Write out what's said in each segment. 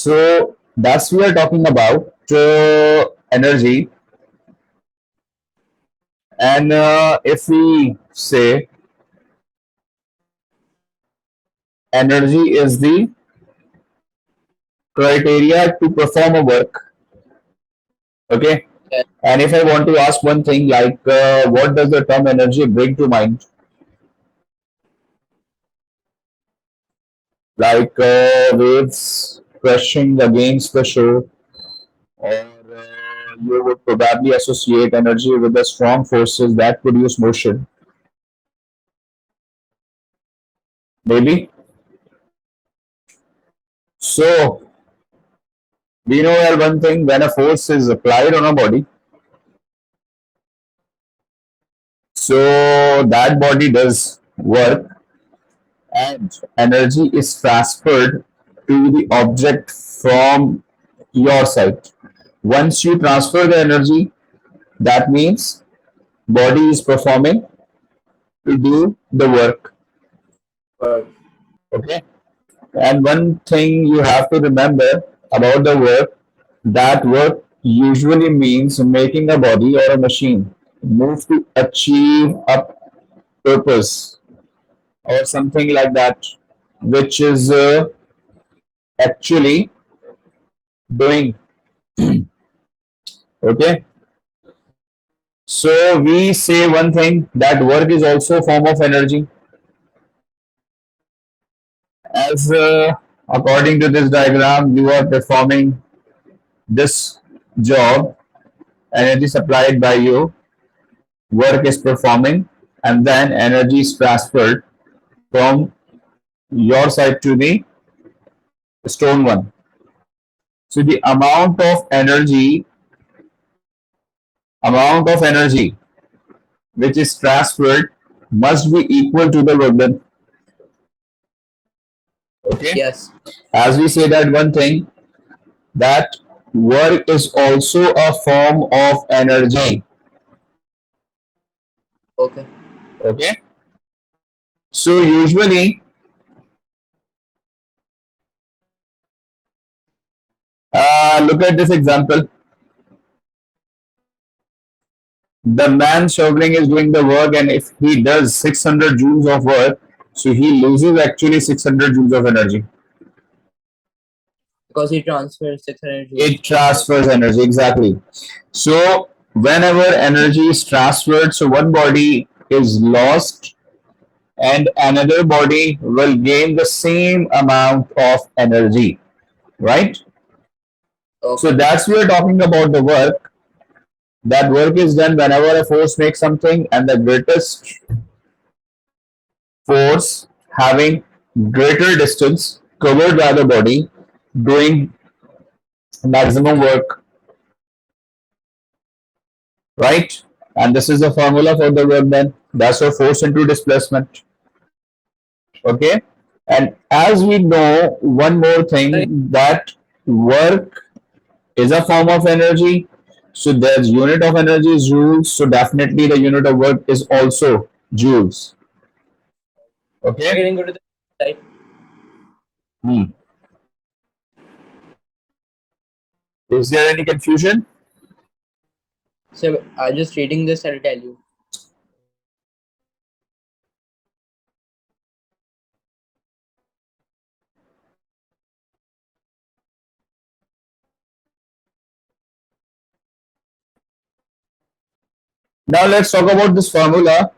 So that's we are talking about energy. And if we say energy is the criteria to perform a work, okay? Yes. And if I want to ask one thing, like what does the term energy bring to mind? Like waves crashing against the shore, or you would probably associate energy with the strong forces that produce motion. Maybe. So, we know that one thing, when a force is applied on a body, so that body does work and energy is transferred to the object from your side. Once you transfer the energy, that means body is performing to do the work. Okay. And one thing you have to remember about the work, that work usually means making a body or a machine move to achieve a purpose or something like that, which is actually doing. Okay. So we say one thing, that work is also a form of energy. As according to this diagram, you are performing this job, energy supplied by you, work is performing, and then energy is transferred from your side to the stone one. So the amount of energy which is transferred must be equal to the work done. Okay. Yes. As we say that one thing, that work is also a form of energy. Okay. Okay. So usually, look at this example. The man shoveling is doing the work, and if he does 600 joules of work, so he loses actually 600 joules of energy. Because he transfers 600 It joules from one. transfers energy, exactly. So whenever energy is transferred, so one body is lost and another body will gain the same amount of energy, right? So Okay. that's we are talking about the work. That work is done whenever a force makes something, and the greatest force having greater distance covered by the body doing maximum work, right? And this is the formula for the work done. That's your force into displacement. Okay. And as we know, one more thing, that work is a form of energy. So there's unit of energy is joules. So definitely the unit of work is also joules. We're Okay. getting go to the right. Hmm. Is there any confusion? So I'm just reading this. I'll tell you. Now let's talk about this formula,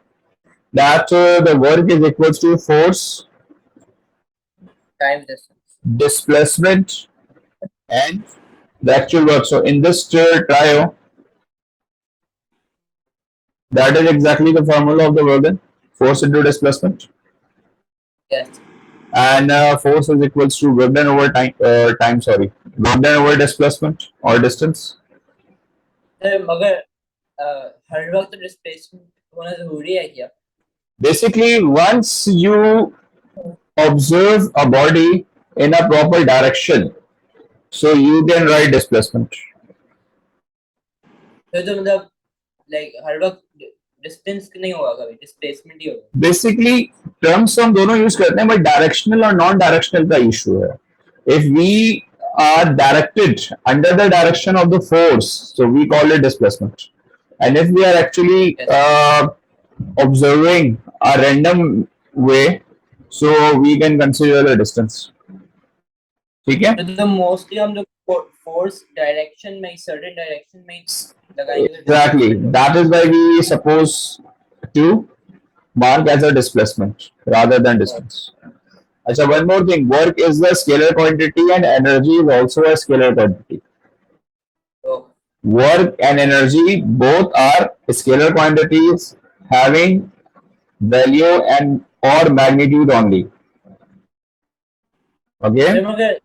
that the work is equals to force, Time distance. displacement, and the actual work. So in this trio, that is exactly the formula of the work done, force into displacement. Yes. And force is equals to work done over time, sorry, work done over displacement or distance. मगर हर वक्त displacement होना जरूरी है क्या? Basically, once you observe a body in a proper direction, so you can write displacement. फिर तो मतलब like हर वक्त डिस्टेंस नहीं होगा, कभी डिस्प्लेसमेंट ही होगा. बेसिकली टर्म्स हम दोनों यूज करते हैं, बट डायरेक्शनल और नॉन डायरेक्शनल का इशू है. If we are directed under the direction of the force. So we call it displacement. And if we are actually Yes. observing a random way, so we can consider the distance. ठीक है? तो mostly हम लोग force direction में certain direction में लगाएंगे तो Exactly. Displacement होगा. That is why we suppose to mark as a displacement rather than distance. So one more thing, work is the scalar quantity and energy is also a scalar quantity. तो Work and energy both are scalar quantities having value and or magnitude only. Okay? जब अगर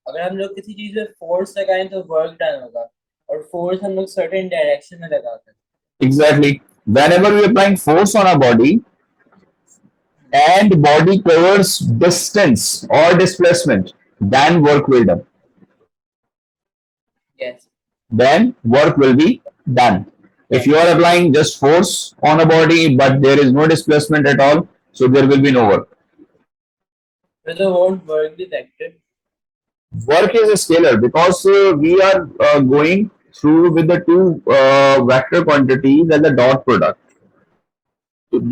अगर हम लोग किसी चीज में force लगाएं तो वर्क डन होगा और फोर्स हम लोग सर्टेन डायरेक्शन में लगाते हैं. Exactly. Whenever we are applying force on a body and body covers distance or displacement, then work will done. Yes. Then work will be done. If you are applying just force on a body but there is no displacement at all, so there will be no work. So the won't work be vector. Work is a scalar because we are going through with the two vector quantities and the dot product.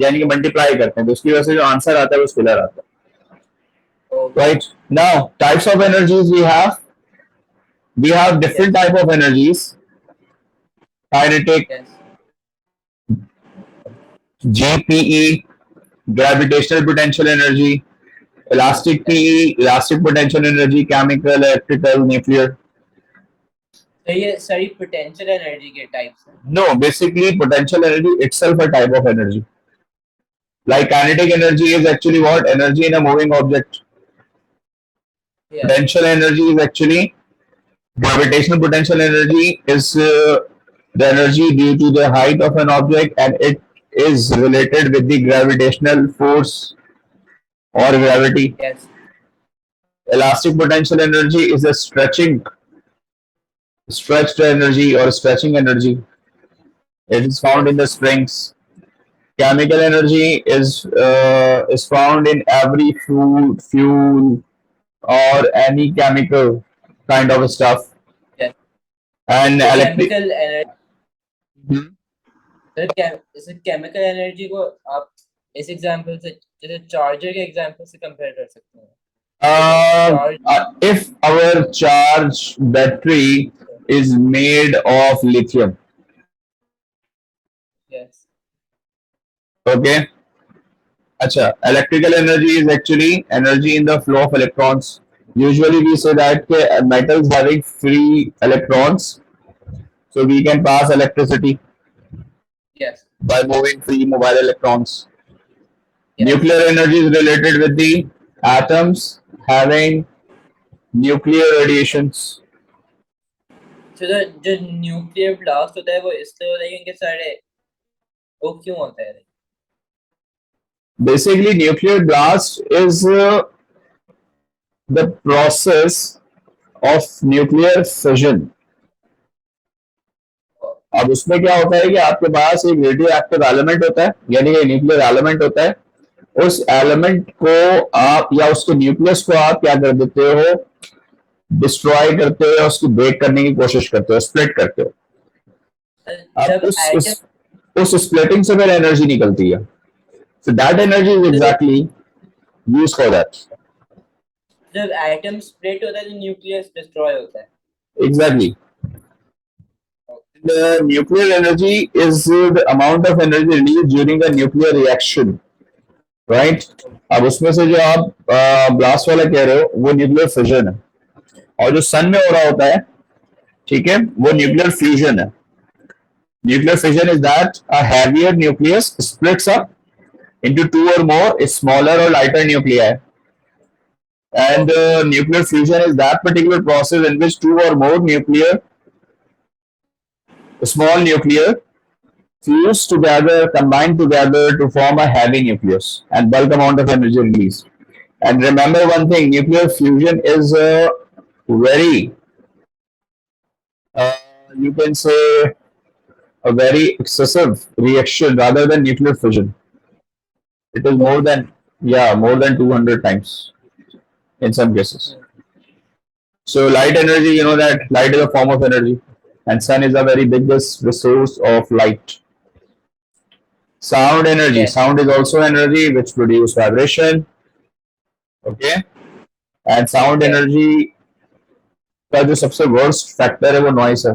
यानी कि multiply करते हैं तो उसकी वजह से जो answer आता है वो स्केलर आता है. Right now, types of energies we have different Yes. type of energies. Kinetic, Yes. GPE, gravitational potential energy, elastic Yes. PE, elastic potential energy, chemical, electrical, nuclear. तो ये सारी पोटेंशियल एनर्जी के types हैं. No, basically potential energy itself a type of energy. Like kinetic energy is actually what? Energy in a moving object. Yes. Potential energy is actually gravitational potential energy is the energy due to the height of an object and it is related with the gravitational force or gravity. Yes. Elastic potential energy is a stretched energy or stretching energy. It is found in Yes. the springs. Chemical energy is found in every food, fuel, or any chemical kind of stuff. Yes. And तो electric. Chemical energy Mhm. इस chemical energy को आप इस example से जैसे charger के example से compare कर सकते हैं. जैसे charge. If our charge battery is made of lithium, Yes. okay. Acha, electrical energy is actually energy in the flow of electrons. Usually we say that metals having free electrons, so we can pass electricity Yes. by moving free mobile electrons. Yes. Nuclear energy is related with the atoms having nuclear radiations. तो जो nuclear blast होता है वो इसलिए होता है क्योंकि सारे वो क्यों होता है. Basically, nuclear blast is the process of nuclear fission. अब उसमें क्या होता है कि आपके पास एक रेडियो एक्टिव एलिमेंट होता है यानी कि न्यूक्लियर एलिमेंट होता है. उस एलिमेंट को आप या उसके न्यूक्लियस को आप क्या कर देते हो, डिस्ट्रॉय करते हो या उसको ब्रेक करने की कोशिश करते हो, स्प्लिट करते हो. अब जब एटम उस स्प्लिटिंग से फिर एनर्जी निकलती है. So that energy is exactly use for that. जब एटम स्प्लिट होता है तो न्यूक्लियस डिस्ट्रॉय होता है. Exactly. The nuclear energy is the amount of energy released during a nuclear reaction, right? अब उसमें से जो आप ब्लास्ट वाला कह रहे हो वो न्यूक्लियर फिजन है और जो सन में हो रहा होता है, ठीक है, वो न्यूक्लियर फ्यूजन है. Nuclear fission is that a heavier nucleus splits up into two or more smaller or lighter nuclei. And nuclear fusion is that particular process in which two or more small nuclear fuse together, combine together to form a heavy nucleus and bulk amount of energy released. And remember one thing, nuclear fusion is a very, you can say, a very excessive reaction rather than nuclear fission. It is more Okay. than, yeah, more than 200 times in some cases. So light energy, you know that light is a form of energy, and sun is a very biggest resource of light. Sound energy. Yes. Sound is also energy which produce vibration. Okay, and sound Yes. energy का जो सबसे worst factor है वो noise है.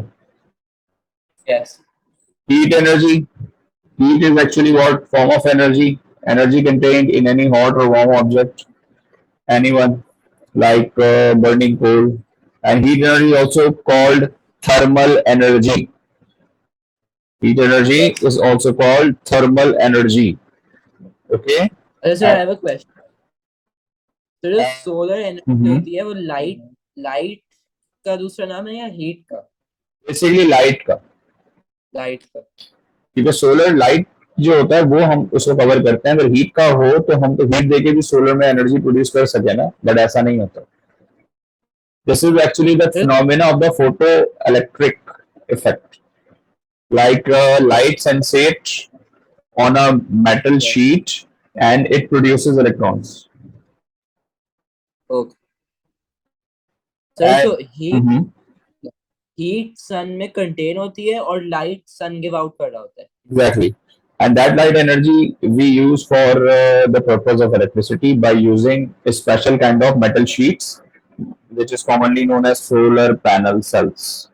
Yes. Heat energy. Heat is actually what form of energy? Energy contained in any hot or warm object. Anyone like burning coal. And heat energy is also called thermal energy. Heat energy Yes. is also called thermal energy. Okay. Sir, I have a question. तो जो And, solar energy mhm, होती है वो light light का दूसरा नाम है या हीट का? बेसिकली लाइट का. लाइट का. क्योंकि सोलर लाइट जो होता है वो हम उसको कवर करते हैं. अगर हीट का हो तो हम तो हीट देके भी सोलर में एनर्जी प्रोड्यूस कर सके ना, बट ऐसा नहीं होता. दिस इज एक्चुअली द फिर phenomena of the photo electric effect. Like light sensate on a metal yes. sheet and it produces electrons. Okay sir. And तो हीट mhm, हीट सन में contain होती है और लाइट सन give out कर रहा होता है. exactly. And that light energy we use for the purpose of electricity by using a special kind of metal sheets, which is commonly known as solar panel cells.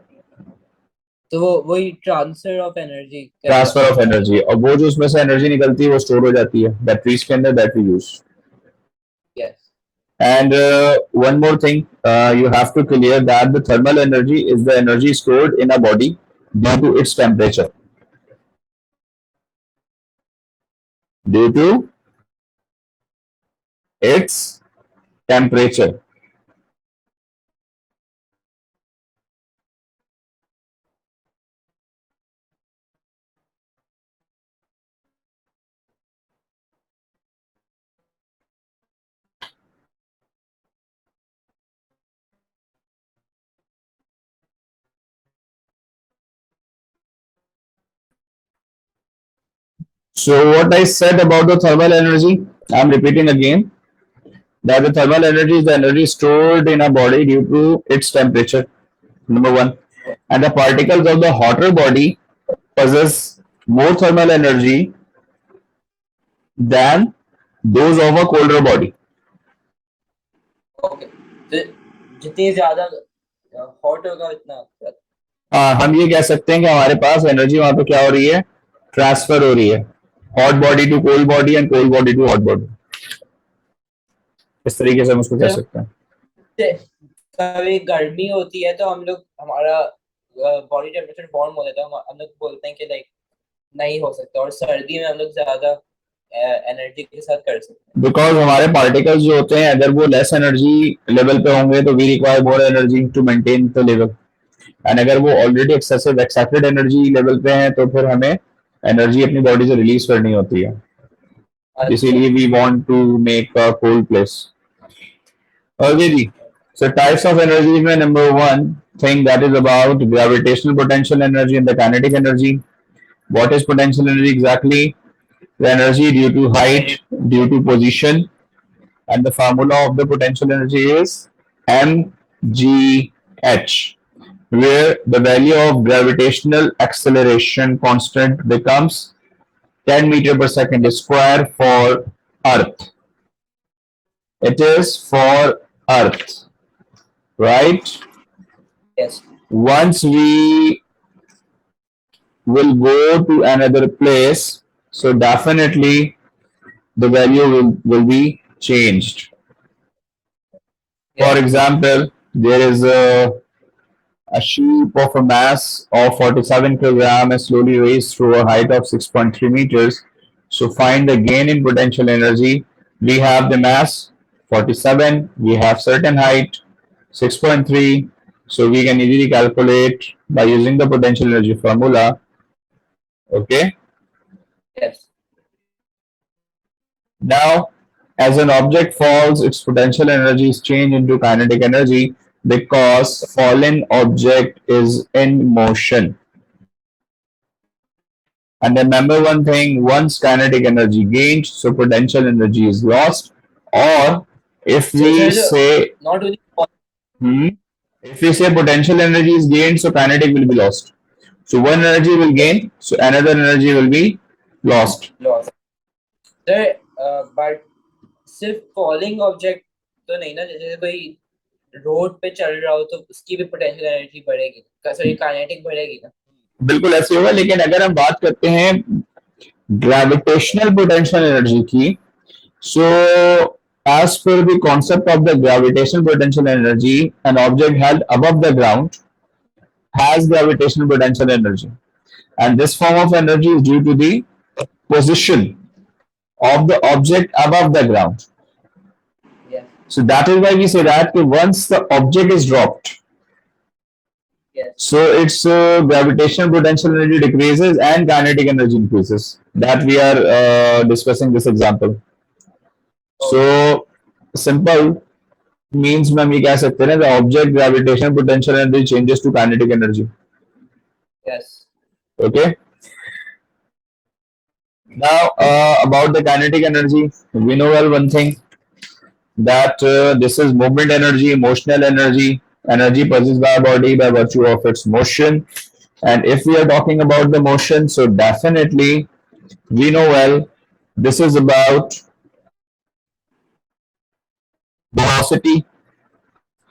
तो वो वही transfer of energy Transfer of करता है. energy. और वो जो उसमें से एनर्जी निकलती है वो स्टोर हो जाती है बैटरीज के अंदर, that we use. Yes. And one more thing, you have to clear that the thermal energy is the energy stored in a body due to its temperature. Due to its temperature. So what I said about the thermal energy, I'm repeating again that the thermal energy is the energy stored in a body due to its temperature. Number one. And the particles of the hotter body possess more thermal energy than those of a colder body. Okay. तो जितनी ज्यादा hot होगा उतना. हम ये कह सकते हैं कि हमारे पास एनर्जी वहां पे क्या हो रही है, ट्रांसफर हो रही है. Hot body to cold body and cold body to hot body. इस तरीके से हम उसको कह सर सकते हैं. कभी गर्मी होती है तो हम लोग हमारा बॉडी टेम्परेचर वार्म हो जाता है. हम लोग बोलते हैं कि लाइक नहीं हो सकता, और सर्दी में हम लोग ज्यादा एनर्जी के साथ कर सकते हैं. बिकॉज हमारे पार्टिकल्स जो होते हैं अगर वो लेस एनर्जी लेवल पे होंगे तो we require more energy to maintain the level. And अगर वो already excessive excited energy level पे हैं तो फिर हमें एनर्जी अपनी बॉडी से रिलीज करनी होती है. अच्छा. इसीलिए we want to make a cold place. Okay जी. So types of energy में number one thing that is about gravitational potential energy and the kinetic energy. What is potential energy exactly? The energy due to height, due to position, and the formula of the potential energy is mgh, where the value of gravitational acceleration constant becomes 10 meter per second square for Earth. It is for Earth, right? Yes. Once we will go to another place, so definitely the value will be changed. For yes. example, there is a sheep of a mass of 47 kg is slowly raised through a height of 6.3 meters. So find the gain in potential energy. We have the mass 47, we have certain height 6.3. So we can easily calculate by using the potential energy formula. Okay. Yes. Now, as an object falls, its potential energy is changed into kinetic energy because fallen object is in motion. And remember one thing, once kinetic energy gained, so potential energy is lost. Or if sir we sir say, not only hmm, If we say potential energy is gained, so kinetic will be lost. So one energy will Yes, gain, so another energy will be lost. lost. Sir but सिर्फ falling object तो नहीं ना, जैसे कोई road पे चल रहा हो तो उसकी भी पोटेंशियल एनर्जी बढ़ेगी, सॉरी काइनेटिक बढ़ेगी ना। बिल्कुल ऐसे होगा, लेकिन अगर हम बात करते हैं ग्रेविटेशनल पोटेंशियल एनर्जी की, so as per the concept of the gravitational potential energy, an object held above the ground has gravitational potential energy, and this form of energy is due to the position of the object above the ground. Yes So that is why we say that once the object is dropped, yes so its gravitational potential energy decreases and kinetic energy increases. That we are discussing this example. Okay So simple means में हम ये कह सकते हैं ना, the object gravitational potential energy changes to kinetic energy. Yes Okay. Now about the kinetic energy, we know well one thing, that this is movement energy, emotional energy, energy possessed by a body by virtue of its motion. And if we are talking about the motion, so definitely we know well this is about velocity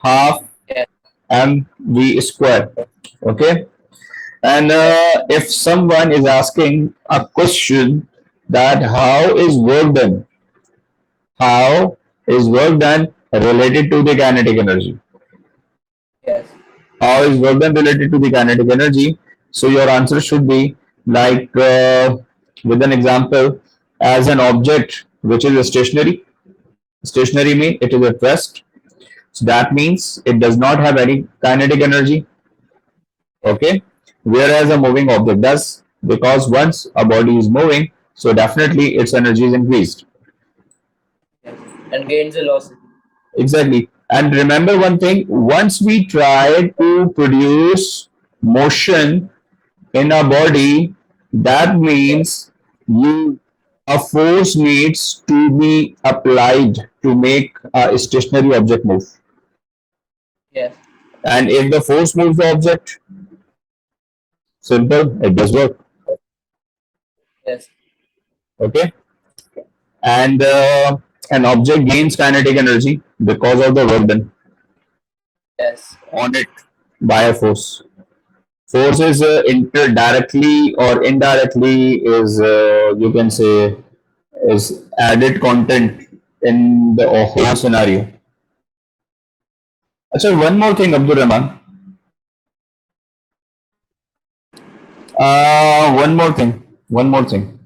half yes mv square. Okay. And yes if someone is asking a question that how is work done related to the kinetic energy? Yes How is work done related to the kinetic energy? So your answer should be like with an example, as an object which is a stationary. Stationary means it is at rest. So that means it does not have any kinetic energy. Yes Okay. Whereas a moving object does, because once a body is moving, so definitely its energy is increased. and gains velocity. Exactly. And remember one thing, once we try to produce motion in a body, that Yes, means you a force needs to be applied to make a stationary object move. yes, And if the force moves the object, simple, it does work. yes, Okay. And an object gains kinetic energy because of the work done yes, on it by a force. Force is directly or indirectly is you can say is added content in the whole scenario. So one more thing, Abdul Rahman. One more thing. One more thing.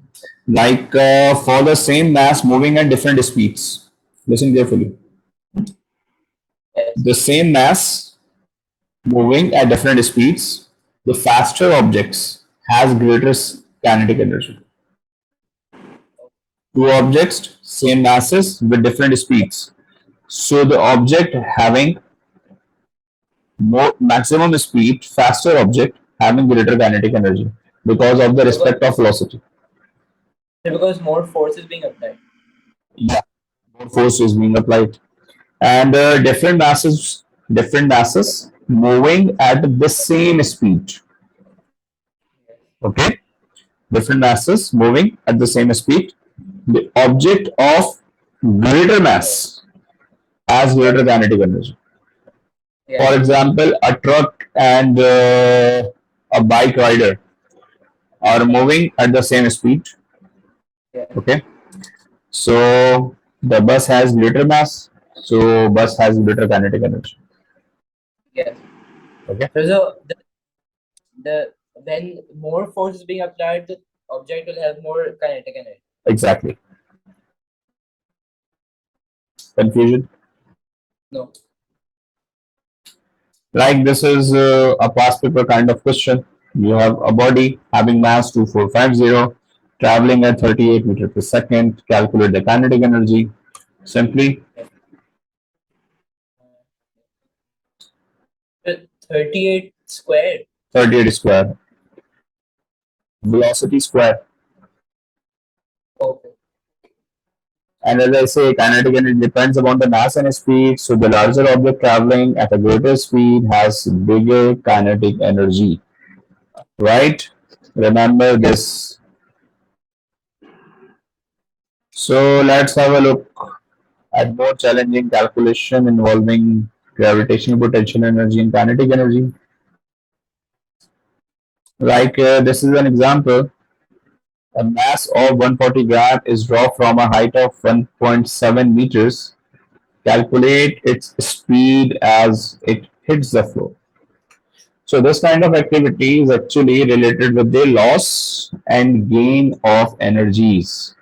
Like for the same mass moving at different speeds. Listen carefully. yes, The same mass moving at different speeds, the faster objects has greater kinetic energy. Two objects, same masses with different speeds. So the object having more maximum speed, faster object having greater kinetic energy because of the because respect of velocity. more force is being applied. Yeah, more force is being applied, and different masses moving at the same speed. Okay, different masses moving at the same speed. The object of greater Yes, mass has greater yes, kinetic energy. For yes, example, a truck and a bike rider are moving at the same speed. yes, Okay, so the bus has greater mass, so bus has greater kinetic energy. yes. Okay, So the when more force is being applied, the object will have more kinetic energy. exactly. Confusion. No. Like this is a past paper kind of question. You have a body having mass 2450, traveling at 38 meters per second. Calculate the kinetic energy. Simply Yes. 38 squared. 38 square. Velocity square. Okay. And as I say, kinetic energy depends upon the mass and speed. So the larger object traveling at a greater speed has bigger kinetic energy, right? Remember Yes. this. So let's have a look at more challenging calculation involving gravitational potential energy and kinetic energy. Like this is an example. A mass of 140 gram is dropped from a height of 1.7 meters. Calculate its speed as it hits the floor. So this kind of activity is actually related with the loss and gain of energies.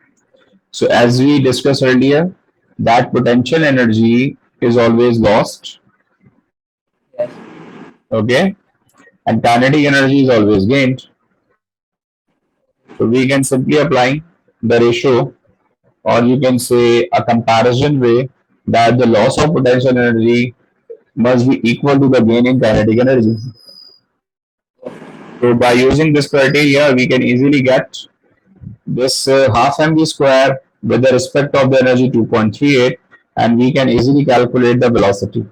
So as we discussed earlier, that potential energy is always lost, Yes. okay, and kinetic energy is always gained. So we can simply apply the ratio, or you can say a comparison way, that the loss of potential energy must be equal to the gain in kinetic energy. So by using this criteria, we can easily get this half mv square with the respect of the energy 2.38, and we can easily calculate the velocity.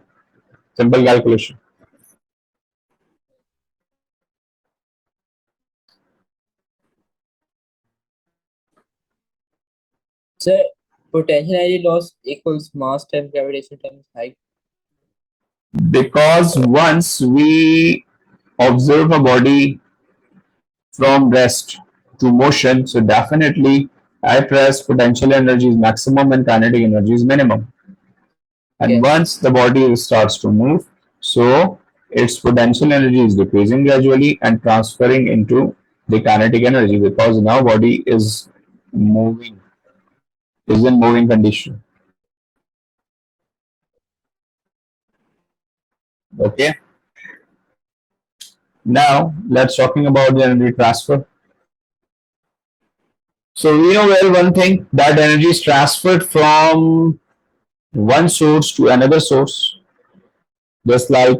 Simple calculation. So potential energy loss equals mass times gravitation times height. Because once we observe a body from rest to motion, so definitely at rest potential energy is maximum and kinetic energy is minimum. And Yes. once the body starts to move, so its potential energy is decreasing gradually and transferring into the kinetic energy, because now body moving is in moving condition. Okay. Now let's talking about the energy transfer. So we know well one thing, that energy is transferred from one source to another source, just like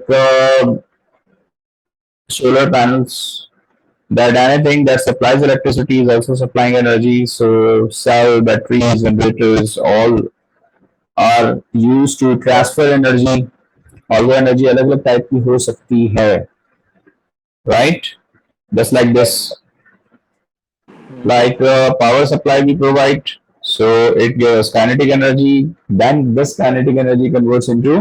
solar panels. That anything that supplies electricity is also supplying energy. So cell, batteries, generators, all are used to transfer energy. और वो energy अलग अलग type की हो सकती है, right? Just like Yes. this, Hmm. like power supply we provide, so it gives kinetic energy. Then this kinetic energy converts into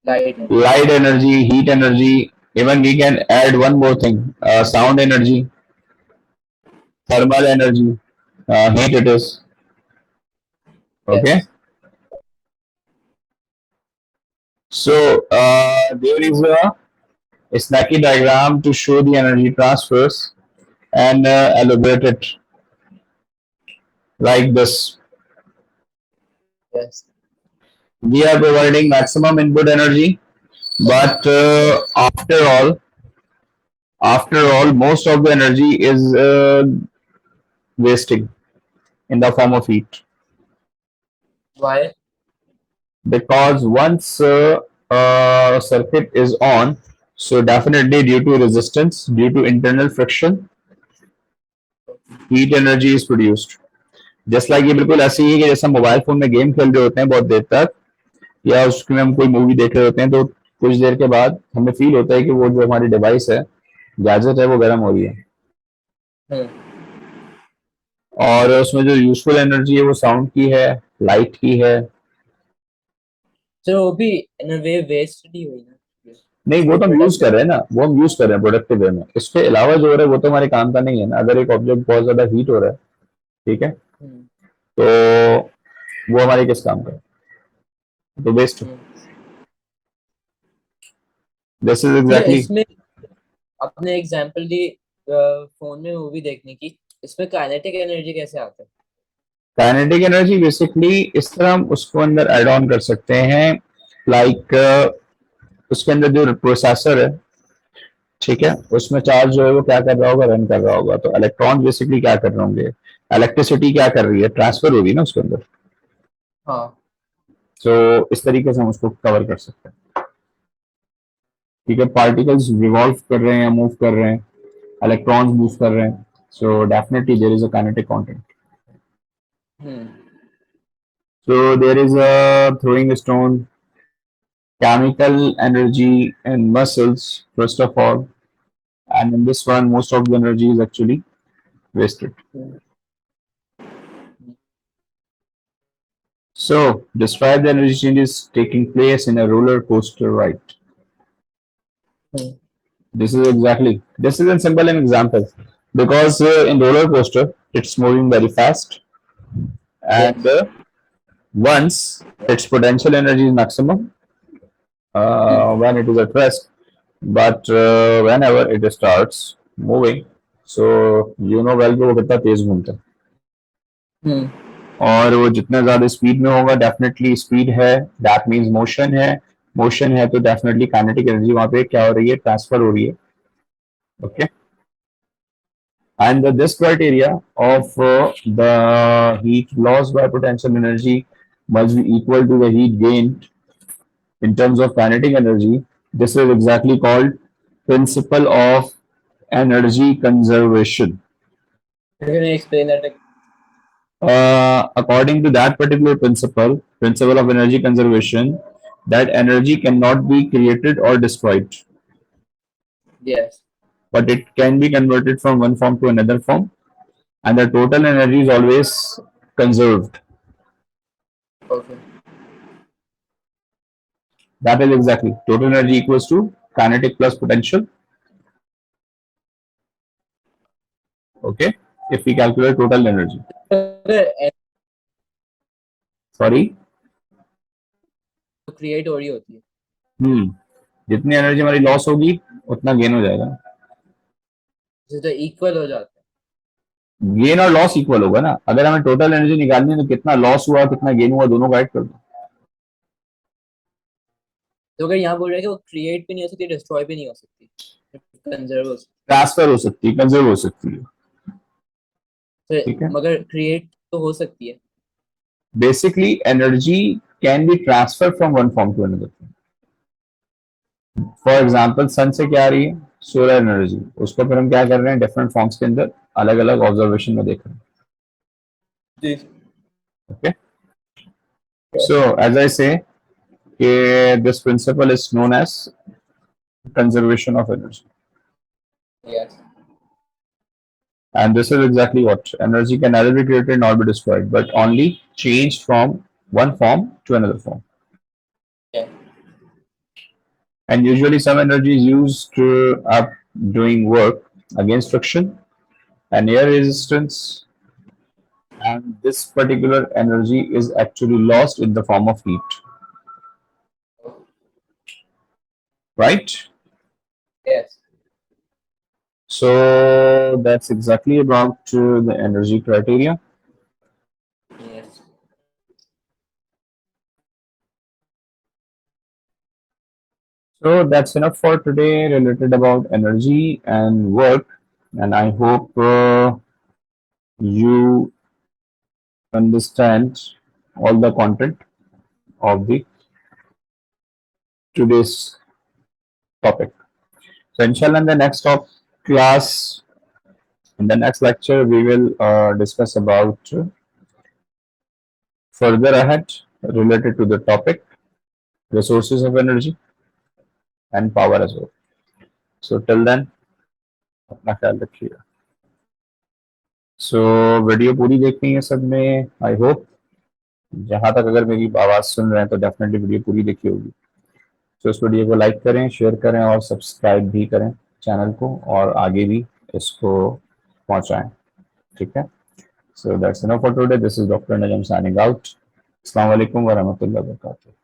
Light energy. light energy, heat energy. Even we can add one more thing, sound energy, thermal energy, heat it is. Okay. Yes. So there is a snacky diagram to show the energy transfers and elaborate it like this. Yes. We are providing maximum input energy, but after all, most of the energy is wasting in the form of heat, Why? because once circuit is on, so definitely due to resistance, due to internal friction, heat energy is produced. Just like ये बिल्कुल ऐसे ही है कि जैसे हम mobile phone में game खेल रहे होते हैं बहुत देर तक, या उसमें हम कोई मूवी देख रहे होते हैं, तो कुछ देर के बाद हमें फील होता है कि वो जो हमारी डिवाइस है, गैजेट है, वो गर्म हो रही है, Hmm. और उसमें जो यूजफुल एनर्जी है वो साउंड की है, लाइट की है. So वो भी in a way wasted ही हुई ना. नहीं, वो तो हम यूज Productive. कर रहे हैं ना, वो हम यूज कर रहे हैं प्रोडक्टिव वे में. इसके अलावा जो हो रहा है वो तो हमारे काम का नहीं है ना. अगर एक ऑब्जेक्ट बहुत ज्यादा हीट हो रहा है, ठीक है, Hmm. तो वो हमारे किस काम का है, तो वेस्ट. Hmm. दिस इज तो एग्जैक्टली. इसमें अपने एग्जांपल दी फोन में मूवी देखने की, इसमें काइनेटिक एनर्जी कैसे आता है? काइनेटिक एनर्जी बेसिकली इस तरह हम उसको अंदर ऐड ऑन कर सकते हैं, लाइक उसके अंदर जो प्रोसेसर है, ठीक है, उसमें चार्ज जो है वो क्या कर रहा होगा, रन कर रहा होगा. तो इलेक्ट्रॉन बेसिकली क्या कर रहे होंगे, इलेक्ट्रिसिटी क्या कर रही है, ट्रांसफर होगी ना उसके अंदर. हाँ. तो इस तरीके से हम उसको कवर कर सकते हैं. ठीक है, पार्टिकल्स रिवॉल्व कर रहे हैं, मूव कर रहे हैं, इलेक्ट्रॉन्स मूव कर रहे हैं, so definitely there is a kinetic content. Hmm. So there is a throwing a stone, chemical energy and muscles, first of all. And in this one, most of the energy is actually wasted. So describe the energy changes taking place in a roller coaster ride. This is a simple an example because in roller coaster it's moving very fast and Yes. once its potential energy is maximum when it is at rest, but whenever it starts moving, so you know well कि वो कितना तेज घूमता है Hmm. और वो जितना ज्यादा speed में होगा डेफिनेटली स्पीड है दैट मीन्स मोशन है तो डेफिनेटली काइनेटिक एनर्जी वहां पे क्या हो रही है ट्रांसफर हो रही है okay and this criteria of the heat lost by potential energy must be equal to the heat gained in terms of kinetic energy. This is exactly called principle of energy conservation. Can you explain that? Like, According to that particular principle of energy conservation, that energy cannot be created or destroyed, yes. but it can be converted from one form to another form, and the total energy is always conserved. Okay. That is exactly total energy equals to kinetic plus potential. Okay, if we calculate total energy. अगर Sorry. तो create हो रही होती है जितनी energy हमारी loss होगी उतना गेन हो जाएगा जिससे तो इक्वल हो जाता है गेन और लॉस इक्वल होगा ना अगर हमें टोटल एनर्जी निकालनी है तो कितना लॉस हुआ कितना गेन हुआ दोनों का ऐड कर दो तो अगर यहाँ बोल रहे हैं कि वो क्रिएट भी नहीं हो सकती डिस्ट्रॉय भी नहीं हो सकती कंजर्व हो सकती ट्रांसफर हो सकती है कंजर्व हो सकती है है ठीक है मगर क्रिएट तो हो सकती है basically energy can be transfer from one form to another for example sun से क्या आ रही है सोलर एनर्जी उसको फिर हम क्या कर रहे हैं डिफरेंट फॉर्म्स के अंदर अलग अलग ऑब्जर्वेशन में देख रहे हैं जी ओके सो एज आई से this principle is known as conservation of energy. Yes And this is exactly what energy can neither be created nor be destroyed, but only changed from one form to another form. And usually, some energy is used up doing work against friction and air resistance. And this particular energy is actually lost in the form of heat, right? Yes So that's exactly about the energy criteria. Yes So that's enough for today related about energy and work. And I hope you understand all the content of the today's topic. So inshallah in the next class, in the next lecture, we will discuss about further ahead related to the topic, resources of energy and power as well. So till then, अपना ख्याल रखिएगा. So video पूरी देखनी है सबने I hope जहां तक अगर मेरी आवाज़ सुन रहे हैं तो डेफिनेटली वीडियो पूरी देखी होगी तो इस वीडियो को लाइक करें शेयर करें और सब्सक्राइब भी करें चैनल को और आगे भी इसको पहुंचाएं ठीक है so that's enough for today this is doctor Najam signing out अस्सलाम वालेकुम व रहमतुल्लाहि व बरकातुहू